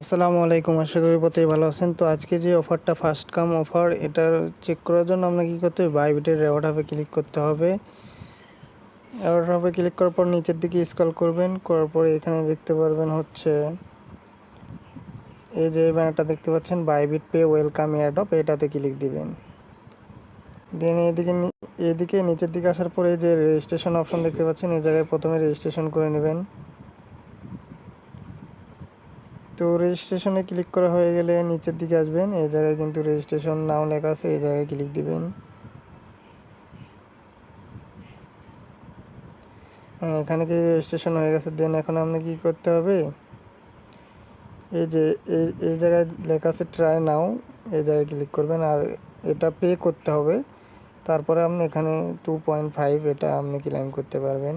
আসসালামু আলাইকুম, আশা করি প্রত্যেকেই ভালো আছেন। তো আজকে যে অফারটা ফার্স্ট কাম অফার, এটা চেক করার জন্য আপনাকে কী করতে হবে, বাইবিটের রেওয়ার্ড হাবে ক্লিক করতে হবে। রেওয়ার্ড হাবে ক্লিক করার পর নিচের দিকে স্ক্রল করবেন, করার পরে এখানে দেখতে পারবেন হচ্ছে এই যে ব্যানারটা দেখতে পাচ্ছেন বাইবিট পে ওয়েলকাম এয়ারড্রপ, এটাতে ক্লিক দিবেন। দেন এদিকে নিচের দিকে আসার পরে যে রেজিস্ট্রেশন অপশন দেখতে পাচ্ছেন, এই জায়গায় প্রথমে রেজিস্ট্রেশন করে নেবেন। তো রেজিস্ট্রেশনে ক্লিক করা হয়ে গেলে নিচের দিকে আসবেন, এই জায়গায় কিন্তু রেজিস্ট্রেশন নাও লেখা আছে, এই জায়গায় ক্লিক দিবেন। এখানে কি রেজিস্ট্রেশন হয়ে গেছে। দেন এখন আপনি কি করতে হবে, এই যে এই জায়গায় লেখা আছে ট্রাই নাও, এই জায়গায় ক্লিক করবেন। আর এটা পে করতে হবে, তারপরে আপনি এখানে 2.5 এটা আপনি ক্লেম করতে পারবেন।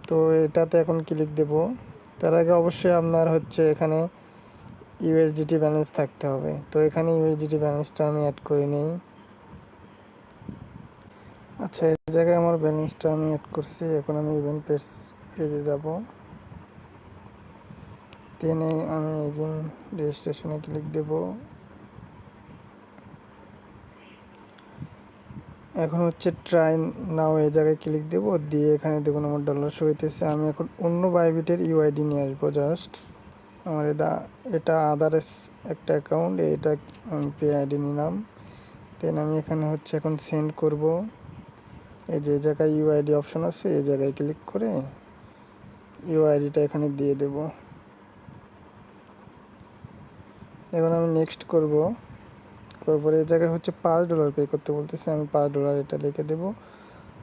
তো এটাতে এখন ক্লিক দেব। তার আগে অবশ্যই আপনার হচ্ছে এখানে ইউএসডিটি ব্যালেন্স থাকতে হবে। তো এখানে ইউএসডিটি ব্যালেন্সটা আমি অ্যাড করে নিই। আচ্ছা, এই জায়গায় আমার ব্যালেন্সটা আমি অ্যাড করছি। এখন আমি ইভেন্ট পেজে যাব। দেন আমি এগেন রেজিস্ট্রেশনে ক্লিক দেব। এখন হচ্ছে ট্রাই নাও, এই জায়গায় ক্লিক দেব। দিয়ে এখানে দেখুন আমার ডলার শো হইতেছে। আমি এখন অন্য বাইবিটের ইউআইডি নিয়ে আসবো। জাস্ট আমার এটা আদার্স একটা অ্যাকাউন্ট, এটা আমি পে আইডি নিলাম। দেন আমি এখানে হচ্ছে এখন সেন্ড করব। এই যে জায়গায় ইউআইডি অপশন আছে, এই জায়গায় ক্লিক করে ইউআইডিটা এখানে দিয়ে দেব। এখন আমি নেক্সট করব। করার পরে এই জায়গায় হচ্ছে $5 পে করতে বলতেছে, আমি $5 এটা লিখে দেব।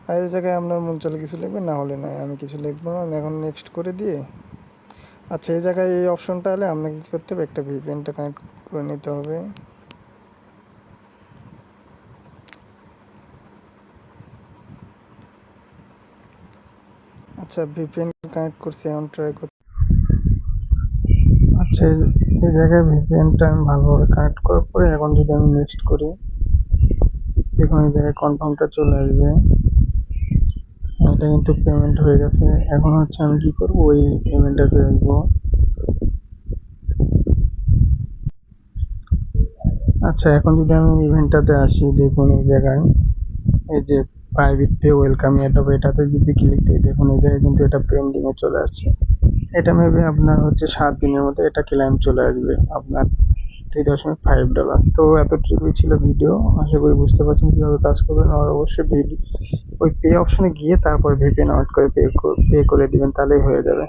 আর এই জায়গায় আপনার মন চলে কিছু লিখবে, না হলে নয়, আমি কিছু লিখবো না। আমি এখন নেক্সট করে দিয়ে, আচ্ছা এই জায়গায় এই অপশনটা এলে আপনাকে কী করতে হবে, একটা ভিপিএনটা কানেক্ট করে নিতে হবে। আচ্ছা, ভিপিএন কানেক্ট করছি, এখন ট্রাই করতে। আচ্ছা, এই জায়গায় ভিপিএনটা আমি ভালোভাবে কানেক্ট করার পরে এখন যদি আমি নেক্সট করি, দেখুন এই জায়গায় কনফার্মটা চলে আসবে। এটা কিন্তু পেমেন্ট হয়ে গেছে। এখন হচ্ছে আমি কি করব, ওই পেমেন্টটাতে আসবো। আচ্ছা, এখন যদি আমি ইভেন্টটাতে আসি, দেখুন এই জায়গায় এই যে প্রাইভেট পে ওয়েলকাম এয়ারড্রপ, এটাতে যদি ক্লিক দিই, দেখুন এই জায়গায় কিন্তু এটা পেন্ডিংয়ে চলে আসছে। এটা মেবি আপনার হচ্ছে 7 দিনের মধ্যে এটা ক্লেম চলে আসবে আপনার $3.5। তো এতটুকুই ছিল ভিডিও। আশা করি বুঝতে পারছেন কীভাবে কাজ করবেন। আর অবশ্যই ওই পে অপশনে গিয়ে তারপর ভিপিএন অন করে পে করে দিবেন, তাহলেই হয়ে যাবে।